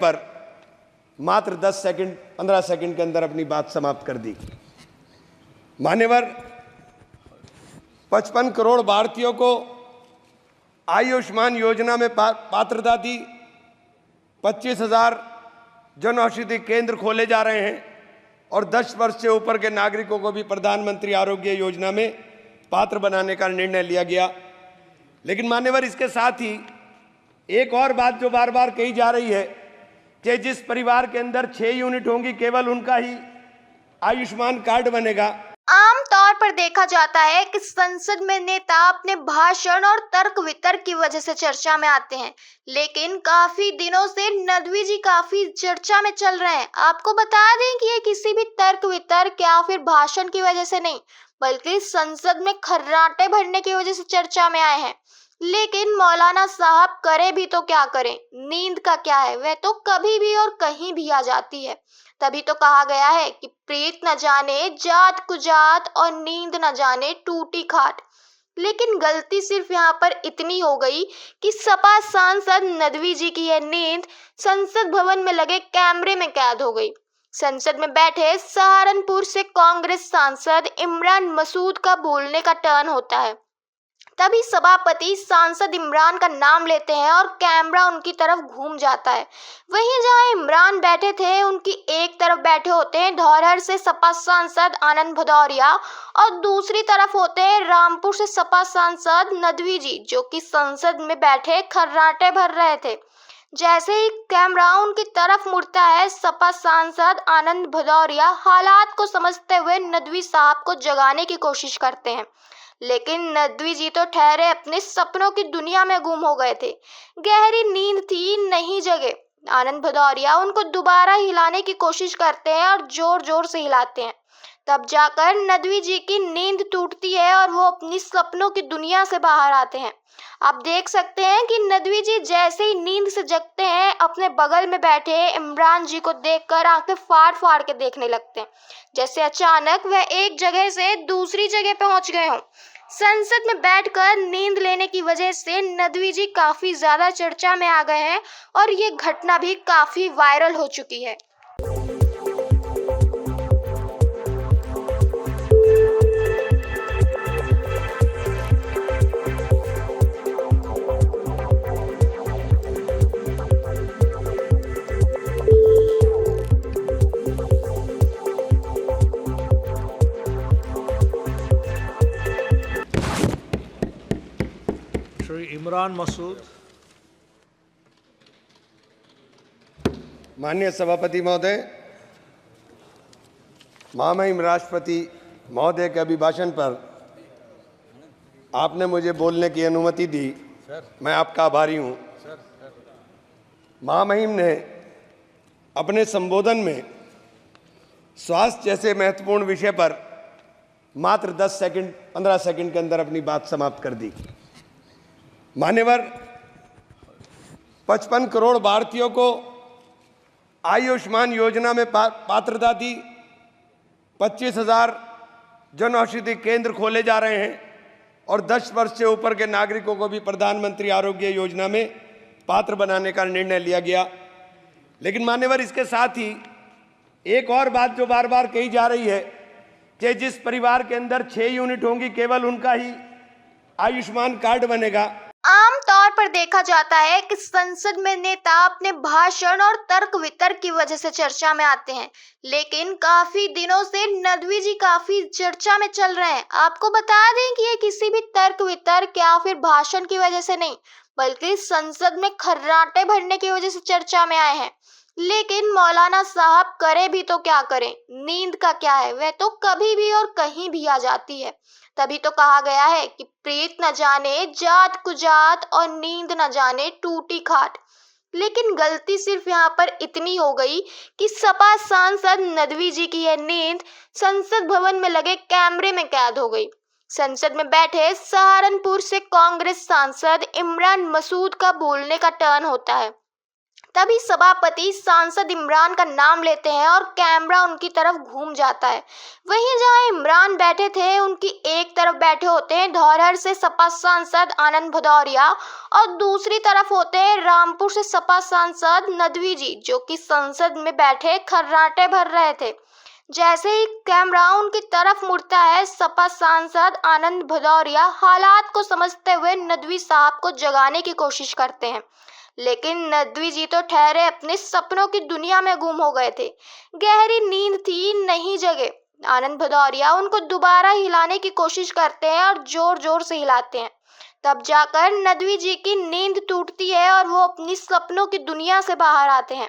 पर मात्र 10 second 15 second के अंदर अपनी बात समाप्त कर दी। मान्यवर, 55 करोड़ भारतीयों को आयुष्मान योजना में पात्रता दी। 25,000 जन औषधि केंद्र खोले जा रहे हैं और 10 वर्ष से ऊपर के नागरिकों को भी प्रधानमंत्री आरोग्य योजना में पात्र बनाने का निर्णय लिया गया। लेकिन मान्यवर, इसके साथ ही एक और बात जो बार बार कही जा रही है कि जिस परिवार के अंदर 6 यूनिट होंगी केवल उनका ही आयुष्मान कार्ड बनेगा। आम तौर पर देखा जाता है कि संसद में नेता अपने भाषण और तर्क वितर्क की वजह से चर्चा में आते हैं, लेकिन काफी दिनों से नदवी जी काफी चर्चा में चल रहे हैं। आपको बता दें कि ये किसी भी तर्क वितर्क या फिर भाषण की वजह से नहीं, बल्कि संसद में खर्राटे भरने की वजह से चर्चा में आए हैं। लेकिन मौलाना साहब करे भी तो क्या करें, नींद का क्या है, वह तो कभी भी और कहीं भी आ जाती है। तभी तो कहा गया है कि प्रीत न जाने जात कुजात और नींद न जाने टूटी खाट। लेकिन गलती सिर्फ यहाँ पर इतनी हो गई कि सपा सांसद नदवी जी की यह नींद संसद भवन में लगे कैमरे में कैद हो गई। संसद में बैठे सहारनपुर से कांग्रेस सांसद इमरान मसूद का बोलने का टर्न होता है। तभी सभापति सांसद इमरान का नाम लेते हैं और कैमरा उनकी तरफ घूम जाता है। वहीं जहां इमरान बैठे थे, उनकी एक तरफ बैठे होते हैं धौरहर से सपा सांसद आनंद भदौरिया और दूसरी तरफ होते हैं रामपुर से सपा सांसद नदवी जी, जो कि संसद में बैठे खर्राटे भर रहे थे। जैसे ही कैमरा उनकी तरफ मुड़ता है, सपा सांसद आनंद भदौरिया हालात को समझते हुए नदवी साहब को जगाने की कोशिश करते हैं, लेकिन नदवी जी तो ठहरे अपने सपनों की दुनिया में गुम हो गए थे। गहरी नींद थी, नहीं जगे। आनंद भदौरिया उनको दोबारा हिलाने की कोशिश करते हैं और जोर जोर से हिलाते हैं। तब जाकर नदवी जी की नींद टूटती है और वो अपनी सपनों की दुनिया से बाहर आते हैं। आप देख सकते हैं कि नदवी जी जैसे ही नींद से जगते हैं, अपने बगल में बैठे इमरान जी को देखकर आंखें फाड़ फाड़ के देखने लगते हैं, जैसे अचानक वह एक जगह से दूसरी जगह पहुंच गए हों। संसद में बैठकर नींद लेने की वजह से नदवी जी काफी ज्यादा चर्चा में आ गए हैं और ये घटना भी काफी वायरल हो चुकी है। श्री इमरान मसूद। माननीय सभापति महोदय, महामहिम राष्ट्रपति महोदय के अभिभाषण पर आपने मुझे बोलने की अनुमति दी, मैं आपका आभारी हूं। महामहिम ने अपने संबोधन में स्वास्थ्य जैसे महत्वपूर्ण विषय पर मात्र 10 सेकंड 15 सेकंड के अंदर अपनी बात समाप्त कर दी। मान्यवर, 55 करोड़ भारतीयों को आयुष्मान योजना में पात्रता दी। 25,000 जन औषधि केंद्र खोले जा रहे हैं और 10 वर्ष से ऊपर के नागरिकों को भी प्रधानमंत्री आरोग्य योजना में पात्र बनाने का निर्णय लिया गया। लेकिन मान्यवर, इसके साथ ही एक और बात जो बार बार कही जा रही है कि जिस परिवार के अंदर 6 यूनिट होंगी केवल उनका ही आयुष्मान कार्ड बनेगा। आम तौर पर देखा जाता है कि संसद में नेता अपने भाषण और तर्क वितर्क की वजह से चर्चा में आते हैं, लेकिन काफी दिनों से नदवी जी काफी चर्चा में चल रहे हैं। आपको बता दें कि ये किसी भी तर्क वितर्क या फिर भाषण की वजह से नहीं, बल्कि संसद में खर्राटे भरने की वजह से चर्चा में आए हैं। लेकिन मौलाना साहब करे भी तो क्या करें, नींद का क्या है, वह तो कभी भी और कहीं भी आ जाती है। तभी तो कहा गया है कि प्रीत न जाने जात कुजात और नींद न जाने टूटी खाट। लेकिन गलती सिर्फ यहाँ पर इतनी हो गई कि सपा सांसद नदवी जी की यह नींद संसद भवन में लगे कैमरे में कैद हो गई। संसद में बैठे सहारनपुर से कांग्रेस सांसद इमरान मसूद का बोलने का टर्न होता है। तभी सभापति सांसद इमरान का नाम लेते हैं और कैमरा उनकी तरफ घूम जाता है। वहीं जहां इमरान बैठे थे उनकी एक तरफ बैठे होते हैं धौरहर से सपा सांसद आनंद भदौरिया और दूसरी तरफ होते हैं रामपुर से सपा सांसद नदवी जी, जो कि संसद में बैठे खर्राटे भर रहे थे। जैसे ही कैमरा उनकी तरफ मुड़ता है, सपा सांसद आनंद भदौरिया हालात को समझते हुए नदवी साहब को जगाने की कोशिश करते हैं, लेकिन नदवी जी तो ठहरे अपने सपनों की दुनिया में गुम हो गए थे। गहरी नींद थी, नहीं जगे। आनंद भदौरिया उनको दोबारा हिलाने की कोशिश करते हैं और जोर जोर से हिलाते हैं। तब जाकर नदवी जी की नींद टूटती है और वो अपनी सपनों की दुनिया से बाहर आते हैं।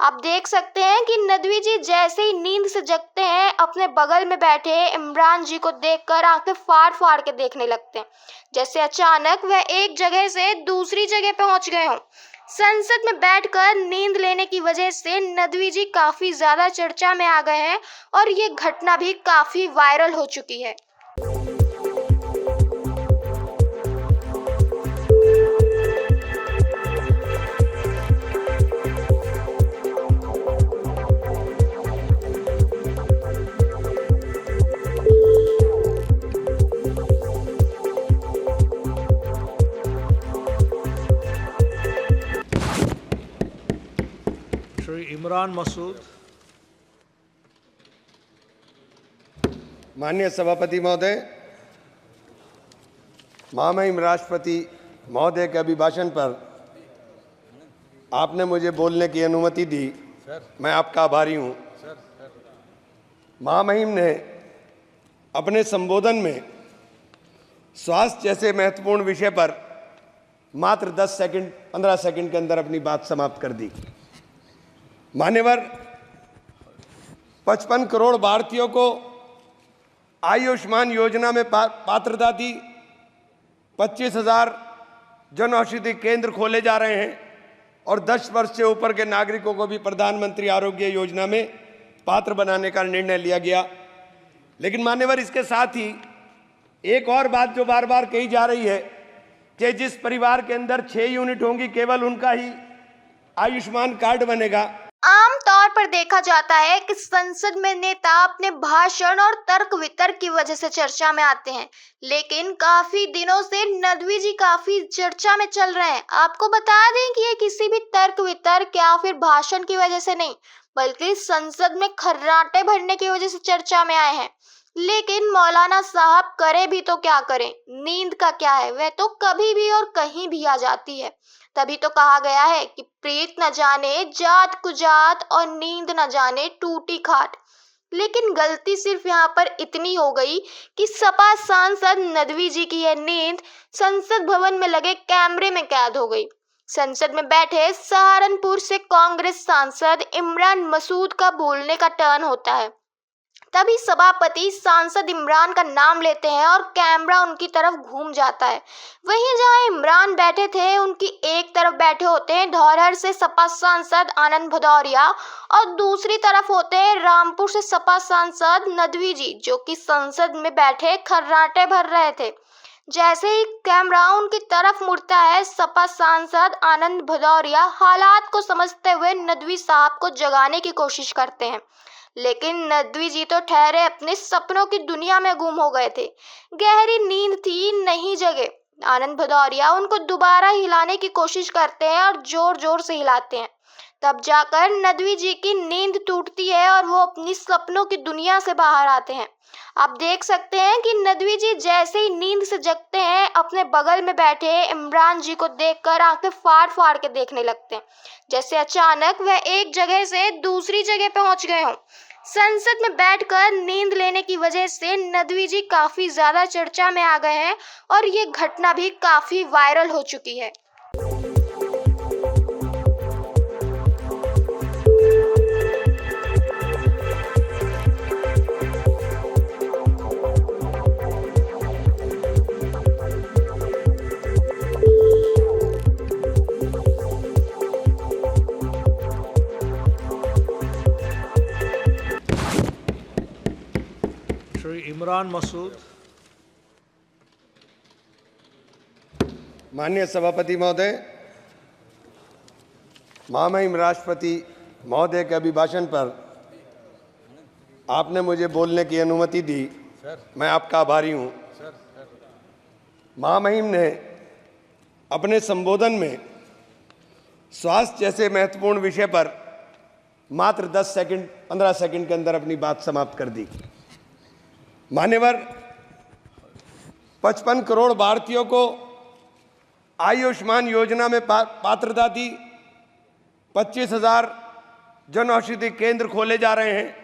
आप देख सकते हैं कि नदवी जी जैसे ही नींद से जगते हैं, अपने बगल में बैठे इमरान जी को देखकर आंखें फाड़ फाड़ के देखने लगते हैं, जैसे अचानक वह एक जगह से दूसरी जगह पहुंच गए हों। संसद में बैठकर नींद लेने की वजह से नदवी जी काफी ज्यादा चर्चा में आ गए हैं और ये घटना भी काफी वायरल हो चुकी है। श्री इमरान मसूद। माननीय सभापति महोदय, महामहिम राष्ट्रपति महोदय के अभिभाषण पर आपने मुझे बोलने की अनुमति दी, मैं आपका आभारी हूं। महामहिम ने अपने संबोधन में स्वास्थ्य जैसे महत्वपूर्ण विषय पर मात्र 10 सेकंड 15 सेकंड के अंदर अपनी बात समाप्त कर दी। मान्यवर, 55 करोड़ भारतीयों को आयुष्मान योजना में पात्रता दी, 25,000 जन औषधि केंद्र खोले जा रहे हैं और 10 वर्ष से ऊपर के नागरिकों को भी प्रधानमंत्री आरोग्य योजना में पात्र बनाने का निर्णय लिया गया। लेकिन मान्यवर, इसके साथ ही एक और बात जो बार बार कही जा रही है कि जिस परिवार के अंदर 6 यूनिट होंगी केवल उनका ही आयुष्मान कार्ड बनेगा। आम तौर पर देखा जाता है कि संसद में नेता अपने भाषण और तर्क वितर्क की वजह से चर्चा में आते हैं, लेकिन काफी दिनों से नदवी जी काफी चर्चा में चल रहे हैं। आपको बता दें कि ये किसी भी तर्क वितर्क या फिर भाषण की वजह से नहीं, बल्कि संसद में खर्राटे भरने की वजह से चर्चा में आए हैं। लेकिन मौलाना साहब करे भी तो क्या करें, नींद का क्या है, वह तो कभी भी और कहीं भी आ जाती है। तभी तो कहा गया है कि प्रीत न जाने जात कुजात और नींद न जाने टूटी खाट। लेकिन गलती सिर्फ यहाँ पर इतनी हो गई कि सपा सांसद नदवी जी की यह नींद संसद भवन में लगे कैमरे में कैद हो गई। संसद में बैठे सहारनपुर से कांग्रेस सांसद इमरान मसूद का बोलने का टर्न होता है। तभी सभापति सांसद इमरान का नाम लेते हैं और कैमरा उनकी तरफ घूम जाता है। वहीं जहां इमरान बैठे थे उनकी एक तरफ बैठे होते हैं धौरहर से सपा सांसद आनंद भदौरिया और दूसरी तरफ होते हैं रामपुर से सपा सांसद नदवी जी, जो कि संसद में बैठे खर्राटे भर रहे थे। जैसे ही कैमरा उनकी तरफ मुड़ता है, सपा सांसद आनंद भदौरिया हालात को समझते हुए नदवी साहब को जगाने की कोशिश करते हैं, लेकिन नदवी जी तो ठहरे अपने सपनों की दुनिया में गुम हो गए थे। गहरी नींद थी, नहीं जगे। आनंद भदौरिया उनको दोबारा हिलाने की कोशिश करते हैं और जोर जोर से हिलाते हैं। तब जाकर नदवी जी की नींद टूटती है और वो अपनी सपनों की दुनिया से बाहर आते हैं। आप देख सकते हैं कि नदवी जी जैसे ही नींद से जगते हैं, अपने बगल में बैठे इमरान जी को देखकर आंखें फाड़ फाड़ के देखने लगते हैं, जैसे अचानक वह एक जगह से दूसरी जगह पहुंच गए हों। संसद में बैठकर नींद लेने की वजह से नदवी जी काफी ज्यादा चर्चा में आ गए हैं और ये घटना भी काफी वायरल हो चुकी है। श्री इमरान मसूद। माननीय सभापति महोदय, महामहिम राष्ट्रपति महोदय के अभिभाषण पर आपने मुझे बोलने की अनुमति दी, मैं आपका आभारी हूं। महामहिम ने अपने संबोधन में स्वास्थ्य जैसे महत्वपूर्ण विषय पर मात्र 15 सेकंड के अंदर अपनी बात समाप्त कर दी। मान्यवर, 55 करोड़ भारतीयों को आयुष्मान योजना में पात्रता दी, 25,000 जन औषधि केंद्र खोले जा रहे हैं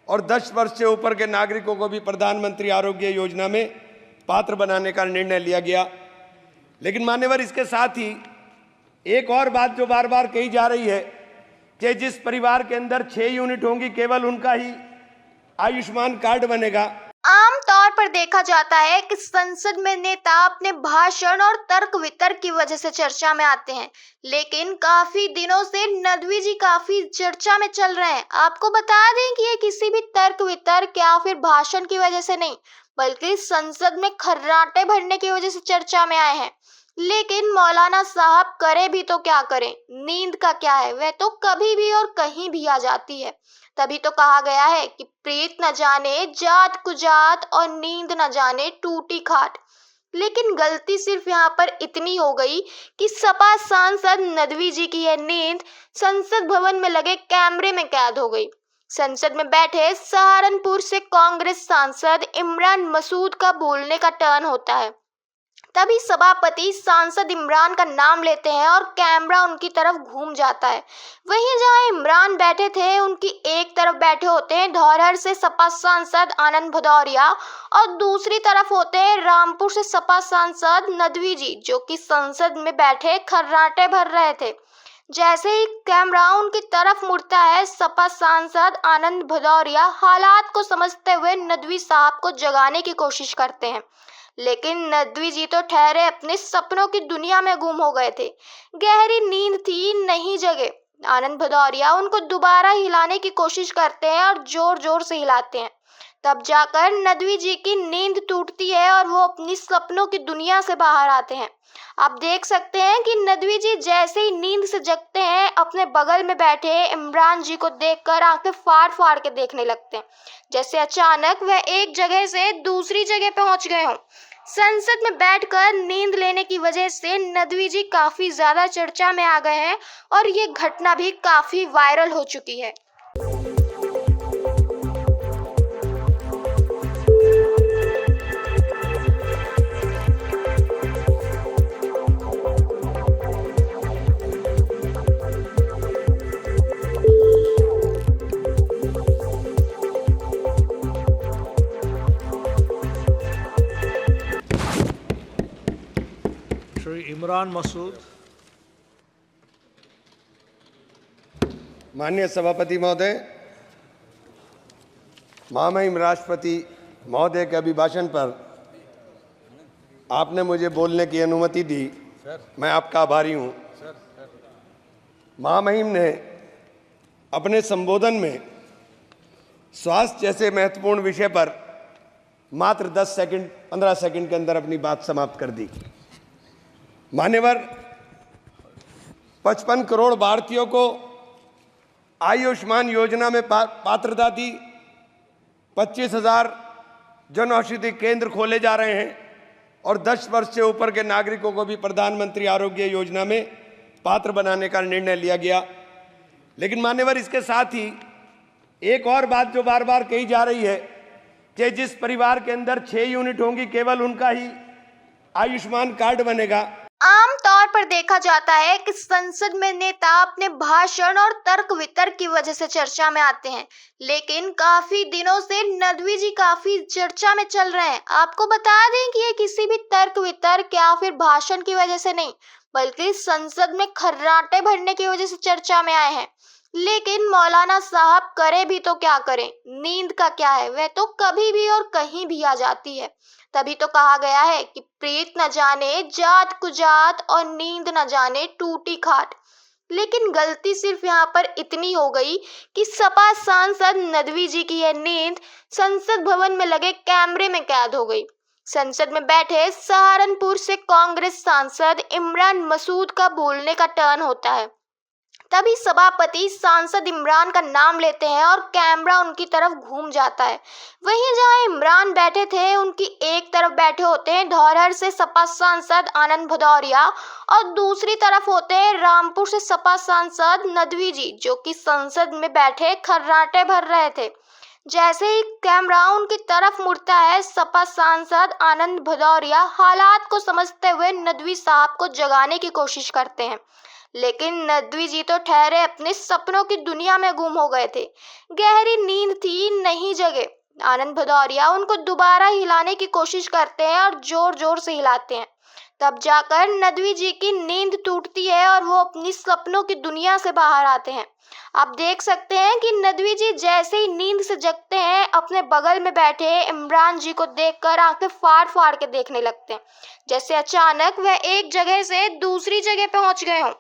और 10 वर्ष से ऊपर के नागरिकों को भी प्रधानमंत्री आरोग्य योजना में पात्र बनाने का निर्णय लिया गया। लेकिन मान्यवर, इसके साथ ही एक और बात जो बार बार कही जा रही है कि जिस परिवार के अंदर 6 यूनिट होंगी केवल उनका ही आयुष्मान कार्ड बनेगा। आम तौर पर देखा जाता है कि संसद में नेता अपने भाषण और तर्क वितर्क की वजह से चर्चा में आते हैं, लेकिन काफी दिनों से नदवी जी काफी चर्चा में चल रहे हैं। आपको बता दें कि ये किसी भी तर्क वितर्क या फिर भाषण की वजह से नहीं, बल्कि संसद में खर्राटे भरने की वजह से चर्चा में आए हैं। लेकिन मौलाना साहब करे भी तो क्या करें, नींद का क्या है, वह तो कभी भी और कहीं भी आ जाती है। तभी तो कहा गया है कि प्रीत न जाने जात कुजात और नींद न जाने टूटी खाट। लेकिन गलती सिर्फ यहाँ पर इतनी हो गई कि सपा सांसद नदवी जी की यह नींद संसद भवन में लगे कैमरे में कैद हो गई। संसद में बैठे सहारनपुर से कांग्रेस सांसद इमरान मसूद का बोलने का टर्न होता है। तभी सभापति सांसद इमरान का नाम लेते हैं और कैमरा उनकी तरफ घूम जाता है। वहीं जहां इमरान बैठे थे, उनकी एक तरफ बैठे होते हैं धौरहर से सपा सांसद आनंद भदौरिया और दूसरी तरफ होते हैं रामपुर से सपा सांसद नदवी जी, जो कि संसद में बैठे खर्राटे भर रहे थे। जैसे ही कैमरा उनकी तरफ मुड़ता है, सपा सांसद आनंद भदौरिया हालात को समझते हुए नदवी साहब को जगाने की कोशिश करते हैं, लेकिन नदवी जी तो ठहरे अपने सपनों की दुनिया में गुम हो गए थे। गहरी नींद थी, नहीं जगे। आनंद भदौरिया उनको दोबारा हिलाने की कोशिश करते हैं और जोर जोर से हिलाते हैं। तब जाकर नदवी जी की नींद टूटती है और वो अपनी सपनों की दुनिया से बाहर आते हैं। आप देख सकते हैं कि नदवी जी जैसे ही नींद से जगते हैं, अपने बगल में बैठे इमरान जी को देखकर आंखें फाड़ फाड़ के देखने लगते हैं, जैसे अचानक वह एक जगह से दूसरी जगह पहुंच गए हों। संसद में बैठकर नींद लेने की वजह से नदवी जी काफी ज्यादा चर्चा में आ गए हैं और ये घटना भी काफी वायरल हो चुकी है। श्री इमरान मसूद। माननीय सभापति महोदय, महामहिम राष्ट्रपति महोदय के अभिभाषण पर आपने मुझे बोलने की अनुमति दी, मैं आपका आभारी हूं। महामहिम ने अपने संबोधन में स्वास्थ्य जैसे महत्वपूर्ण विषय पर मात्र 15 सेकंड के अंदर अपनी बात समाप्त कर दी। मान्यवर, 55 करोड़ भारतीयों को आयुष्मान योजना में पात्रता दी, 25,000 जन औषधि केंद्र खोले जा रहे हैं और 10 वर्ष से ऊपर के नागरिकों को भी प्रधानमंत्री आरोग्य योजना में पात्र बनाने का निर्णय लिया गया। लेकिन मान्यवर, इसके साथ ही एक और बात जो बार बार कही जा रही है कि जिस परिवार के अंदर 6 यूनिट होंगी केवल उनका ही आयुष्मान कार्ड बनेगा। आम तौर पर देखा जाता है कि संसद में नेता अपने भाषण और तर्क वितर्क की वजह से चर्चा में आते हैं, लेकिन काफी दिनों से नदवी जी काफी चर्चा में चल रहे हैं। आपको बता दें कि ये किसी भी तर्क वितर्क या फिर भाषण की वजह से नहीं, बल्कि संसद में खर्राटे भरने की वजह से चर्चा में आए हैं। लेकिन मौलाना साहब करे भी तो क्या करें, नींद का क्या है, वह तो कभी भी और कहीं भी आ जाती है। तभी तो कहा गया है कि प्रीत न जाने जात कुजात और नींद न जाने टूटी खाट। लेकिन गलती सिर्फ यहाँ पर इतनी हो गई कि सपा सांसद नदवी जी की यह नींद संसद भवन में लगे कैमरे में कैद हो गई। संसद में बैठे सहारनपुर से कांग्रेस सांसद इमरान मसूद का बोलने का टर्न होता है। तभी सभापति सांसद इमरान का नाम लेते हैं और कैमरा उनकी तरफ घूम जाता है। वहीं जहां इमरान बैठे थे उनकी एक तरफ बैठे होते हैं धौरहर से सपा सांसद आनंद भदौरिया और दूसरी तरफ होते हैं रामपुर से सपा सांसद नदवी जी, जो कि संसद में बैठे खर्राटे भर रहे थे। जैसे ही कैमरा उनकी तरफ मुड़ता है, सपा सांसद आनंद भदौरिया हालात को समझते हुए नदवी साहब को जगाने की कोशिश करते हैं, लेकिन नदवी जी तो ठहरे अपने सपनों की दुनिया में गुम हो गए थे। गहरी नींद थी, नहीं जगे। आनंद भदौरिया उनको दोबारा हिलाने की कोशिश करते हैं और जोर जोर से हिलाते हैं। तब जाकर नदवी जी की नींद टूटती है और वो अपनी सपनों की दुनिया से बाहर आते हैं। आप देख सकते हैं कि नदवी जी जैसे ही नींद से जगते हैं, अपने बगल में बैठे इमरान जी को देखकर आंखें फाड़ फाड़ के देखने लगते हैं, जैसे अचानक वह एक जगह से दूसरी जगह पहुंच गए हों।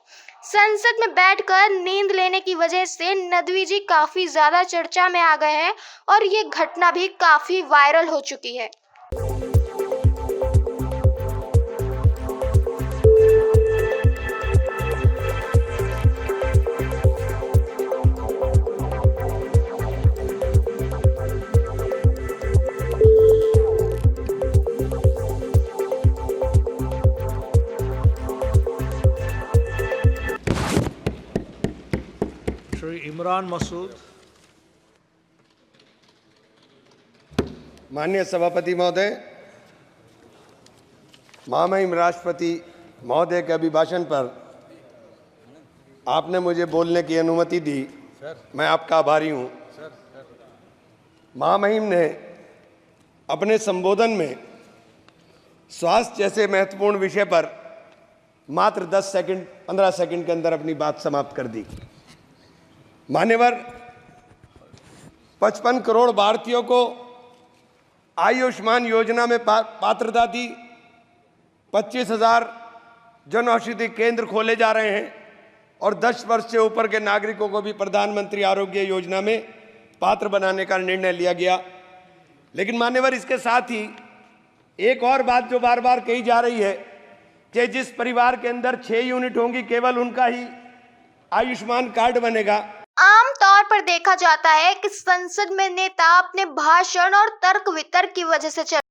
संसद में बैठकर नींद लेने की वजह से नदवी जी काफी ज्यादा चर्चा में आ गए हैं और ये घटना भी काफी वायरल हो चुकी है। श्री इमरान मसूद, माननीय सभापति महोदय, महामहिम राष्ट्रपति महोदय के अभिभाषण पर आपने मुझे बोलने की अनुमति दी, मैं आपका आभारी हूं। महामहिम ने अपने संबोधन में स्वास्थ्य जैसे महत्वपूर्ण विषय पर मात्र 10 सेकंड 15 सेकंड के अंदर अपनी बात समाप्त कर दी। मान्यवर, 55 करोड़ भारतीयों को आयुष्मान योजना में पात्रता दी, 25,000 जन औषधि केंद्र खोले जा रहे हैं और 10 वर्ष से ऊपर के नागरिकों को भी प्रधानमंत्री आरोग्य योजना में पात्र बनाने का निर्णय लिया गया। लेकिन मान्यवर, इसके साथ ही एक और बात जो बार बार कही जा रही है कि जिस परिवार के अंदर 6 यूनिट होंगी केवल उनका ही आयुष्मान कार्ड बनेगा। आम तौर पर देखा जाता है कि संसद में नेता अपने भाषण और तर्क वितर्क की वजह से